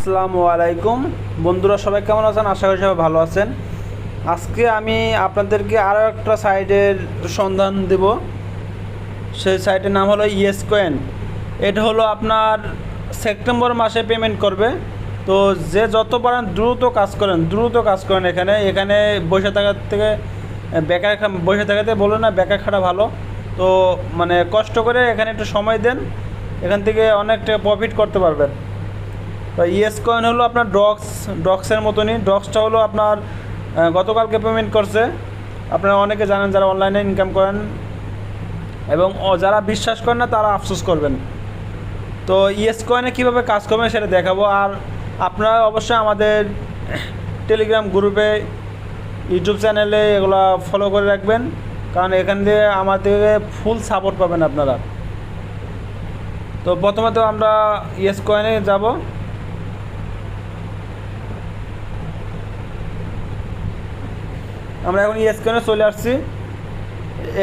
আসসালামু আলাইকুম বন্ধুরা, সবাই কেমন আছেন? আশা করি সবাই ভালো আছেন। আজকে আমি আপনাদেরকে আরও একটা সাইটের সন্ধান দেব। সেই সাইটের নাম হলো ইয়েস কয়েন। এটা হলো আপনার সেপ্টেম্বর মাসে পেমেন্ট করবে। তো যে যত পারেন দ্রুত কাজ করেন। এখানে এখানে বসে থাকার থেকে বেকার বসে থাকাতে বলো না, বেকার খাটা ভালো। তো মানে কষ্ট করে এখানে একটু সময় দেন, এখান থেকে অনেকটা প্রফিট করতে পারবেন। তো ইয়েস কয়েন হলো আপনার ডক্সের মতনই। ডক্সটা হলো আপনার গতকালকে পেমেন্ট করছে। আপনারা অনেকে জানেন যারা অনলাইনে ইনকাম করেন, এবং যারা বিশ্বাস করেন না তারা আফসোস করবেন। তো ইয়েস কয়েনে কীভাবে কাজ করবেন সেটা দেখাবো। আর আপনারা অবশ্যই আমাদের টেলিগ্রাম গ্রুপে, ইউটিউব চ্যানেলে এগুলো ফলো করে রাখবেন, কারণ এখান দিয়ে আমাদের ফুল সাপোর্ট পাবেন আপনারা। তো প্রথমত আমরা ইয়েস কয়েনে যাব। আমরা এখন ইয়েস কয়েনে চলে আসছি।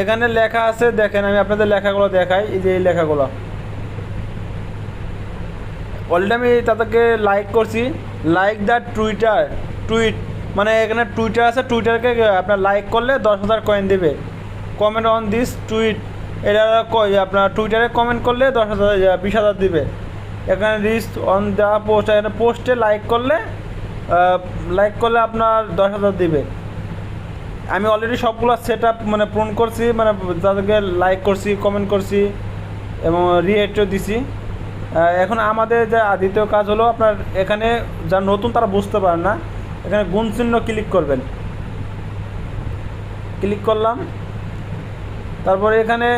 এখানে লেখা আছে, দেখেন আমি আপনাদের লেখাগুলো দেখাই। এই যে এই লেখাগুলো অলরেডি আমি তাদেরকে লাইক করছি। লাইক দ্য টুইট, মানে এখানে টুইটার আছে, টুইটারকে আপনার লাইক করলে 10,000 কয়েন দেবে। কমেন্ট অন দিস টুইট, এটা আপনার টুইটারে কমেন্ট করলে 20,000 দিবে। এখানে রিস্ট অন দ্য পোস্ট, এখানে পোস্টে লাইক করলে আপনার 10,000 দিবে। আমি অলরেডি সবগুলো সেট আপ মানে পূরণ করছি, মানে তাদেরকে লাইক করছি, কমেন্ট করছি এবং রিয়েক্টও দিছি। এখন আমাদের যে দ্বিতীয় কাজ হলো, আপনার এখানে যারা নতুন তারা বুঝতে পারেন না, এখানে গুণ চিহ্ন ক্লিক করবেন। ক্লিক করলাম, তারপরে এখানে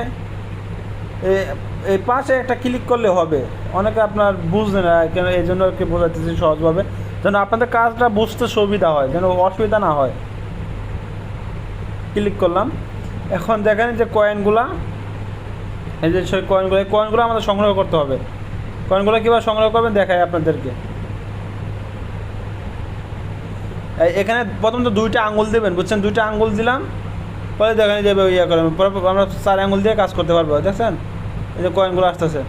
এই পাশে একটা ক্লিক করলে হবে। অনেকে আপনার বুঝবে না, কেন এই জন্য আর কি বোঝাতেছি সহজভাবে, যেন আপনাদের কাজটা বুঝতে সুবিধা হয়, যেন অসুবিধা না হয়। ক্লিক করলাম। এখন দেখেন যে কয়েনগুলা, এই যে সেই কয়েনগুলো আমাদের সংগ্রহ করতে হবে। কয়েনগুলো কীভাবে সংগ্রহ করবেন দেখাই আপনাদেরকে। এখানে প্রথম তো 2টা আঙুল দেবেন, বুঝছেন? 2টা আঙুল দিলাম, পরে দেখেন যে করবেন, পরে আমরা 4 আঙুল দিয়ে কাজ করতে পারবো। দেখছেন এই যে কয়েনগুলো আসতেছে।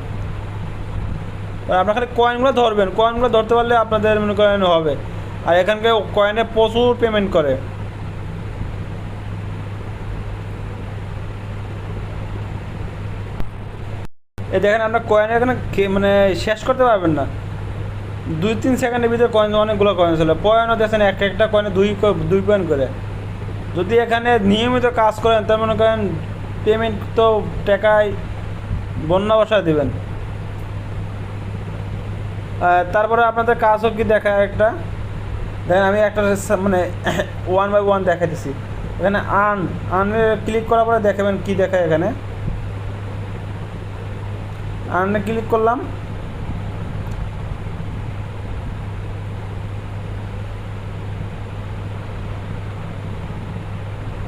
আপনারা খালি কয়েনগুলো ধরবেন, কয়েনগুলো ধরতে পারলে আপনাদের মনে করেন হবে। আর এখানকে কয়েনে প্রচুর পেমেন্ট করে। এই দেখেন আমরা কয়েন এখানে মানে শেষ করতে পারবেন না, 2-3 সেকেন্ডের ভিতরে কয়েন, অনেকগুলো কয়েন ছিল। পয়েন্টও দেখেন একটা কয়েনে 2 পয়েন্ট করে। যদি এখানে নিয়মিত কাজ করেন তার মনে করেন পেমেন্ট তো টাকায় বন্যা বসায় দেবেন। তারপরে আপনাদের কাজও কি দেখায় একটা, দেখেন আমি একটা মানে 1 বাই 1 দেখাই দিচ্ছি। এখানে আর্নে ক্লিক করার পরে দেখাবেন কি দেখায়। এখানে আর্নে ক্লিক করলাম,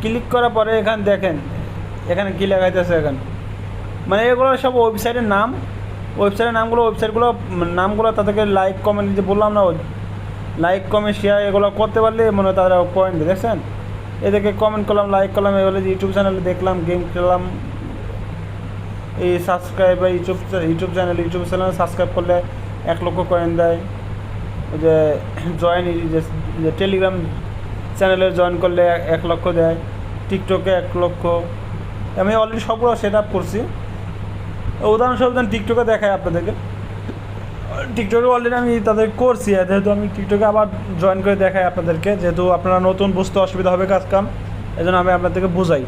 ক্লিক করার পরে এখানে দেখেন এখানে কী লেখাইতেছে। এখানে মানে এগুলো সব ওয়েবসাইটের নাম, ওয়েবসাইটের নামগুলো তাদেরকে লাইক কমেন্ট, যে বললাম না, লাইক কমেন্ট শেয়ার এগুলো করতে পারলে মনে হয় তারা পয়েন্ট দেয়। দেখছেন এদেরকে কমেন্ট করলাম, লাইক করলাম, এগুলো ইউটিউব চ্যানেলে দেখলাম, গেম খেললাম, এই সাবস্ক্রাইব বা ইউটিউব চ্যানেল সাবস্ক্রাইব করলে 1 লক্ষ কয়েন দেয়। ওই যে যে টেলিগ্রাম চ্যানেলে জয়েন করলে 1 লক্ষ দেয়, টিকটকে 1 লক্ষ। আমি অলরেডি সবগুলো সেট আপ করছি। উদাহরণস্বরূপ টিকটকে দেখায় আপনাদেরকে। টিকটকে অলরেডি আমি তাদের করছি, যেহেতু আমি টিকটকে আবার জয়েন করে দেখাই আপনাদেরকে, যেহেতু আপনারা নতুন বুঝতে অসুবিধা হবে কাজ কাম, এই জন্য আমি আপনাদেরকে বুঝাই।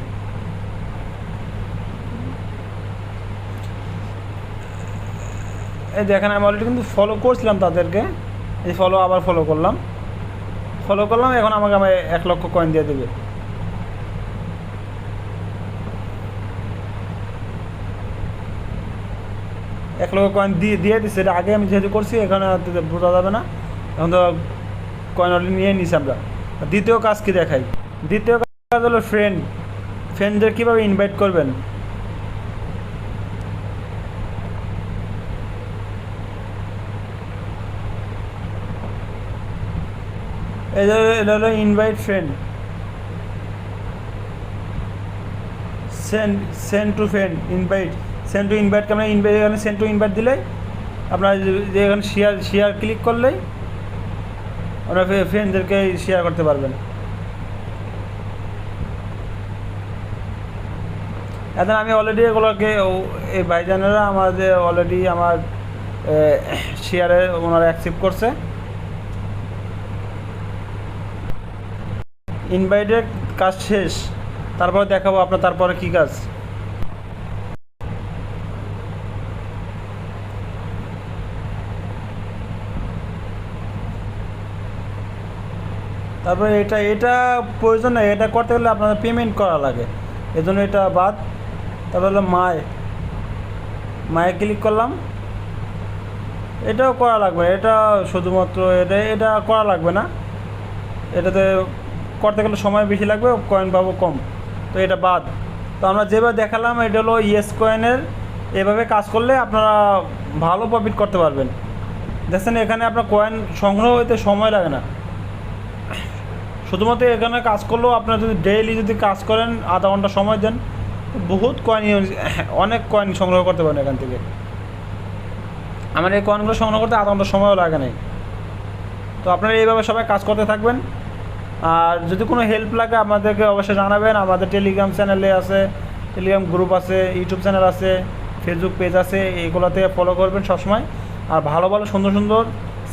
এই দেখেন আমি অলরেডি কিন্তু ফলো করছিলাম তাদেরকে, এই আবার ফলো করলাম। এখন আমাকে 1 লক্ষ কয়েন দিয়ে দেবে। এক লক্ষ কয়েন দিয়ে দিচ্ছে। এটা আগে আমি যেহেতু করছি, এখানে বোঝা যাবে না। এখন তো কয়েন অলরেডি নিয়ে নিছি আমরা। দ্বিতীয় কাজ কি দেখাই। দ্বিতীয় কাজ হলো ফ্রেন্ডদের কীভাবে ইনভাইট করবেন। এটা হলো invite friend, send to friend, send to invite. এখানে সেন্ড টু ইনভাইট দিলেই আপনার যে এখানে শেয়ার ক্লিক করলেই আপনার ফ্রেন্ডদেরকে শেয়ার করতে পারবেন। এখন আমি অলরেডি এগুলোকে এই ভাইজানেরা আমাদের অলরেডি আমার শেয়ারে ওনারা অ্যাকসেপ্ট করছে। ইনভাইটের কাজ শেষ, তারপরে দেখাবো আপনার তারপরে কী কাজ। তারপরে এটা প্রয়োজন নেই, এটা করতে গেলে আপনাদের পেমেন্ট করা লাগে, এজন্য এটা বাদ। তারপর হলো মায়ে ক্লিক করলাম, এটাও করা লাগবে, এটা শুধুমাত্র এটা করা লাগবে না, এটাতে করতে গেলে সময় বেশি লাগবে, কয়েন পাবো কম, তো এটা বাদ। তো আমরা যেভাবে দেখালাম এটা হলো ইয়েস কয়েনের, এভাবে কাজ করলে আপনারা ভালো প্রফিট করতে পারবেন। দেখছেন এখানে আপনার কয়েন সংগ্রহ হইতে সময় লাগে না, শুধুমাত্র এখানে কাজ করলেও আপনারা যদি ডেইলি যদি কাজ করেন, আধা ঘন্টা সময় দেন, বহুত কয়েন, অনেক কয়েন সংগ্রহ করতে পারেন এখান থেকে। আমার এই কয়েনগুলো সংগ্রহ করতে আধা ঘন্টা সময়ও লাগে নাই। তো আপনারা এইভাবে সবাই কাজ করতে থাকবেন। আর যদি কোনো হেল্প লাগে আমাদেরকে অবশ্যই জানাবেন। আমাদের টেলিগ্রাম চ্যানেলে আছে, টেলিগ্রাম গ্রুপ আছে, ইউটিউব চ্যানেল আছে, ফেসবুক পেজ আছে, এইগুলোতে ফলো করবেন সবসময়। আর ভালো ভালো সুন্দর সুন্দর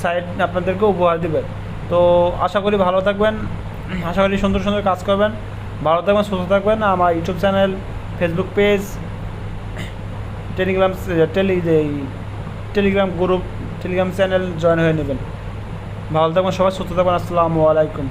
সাইট আপনাদেরকে উপহার দেবেন। তো আশা করি ভালো থাকবেন, আশা করি সুন্দর সুন্দর কাজ করবেন, ভালো থাকবেন, সুস্থ থাকবেন। আমার YouTube channel, Facebook page, Telegram group, Telegram channel join হয়ে নেবেন। ভালো থাকবেন সবাই, সুস্থ থাকবেন। আসসালামু আলাইকুম।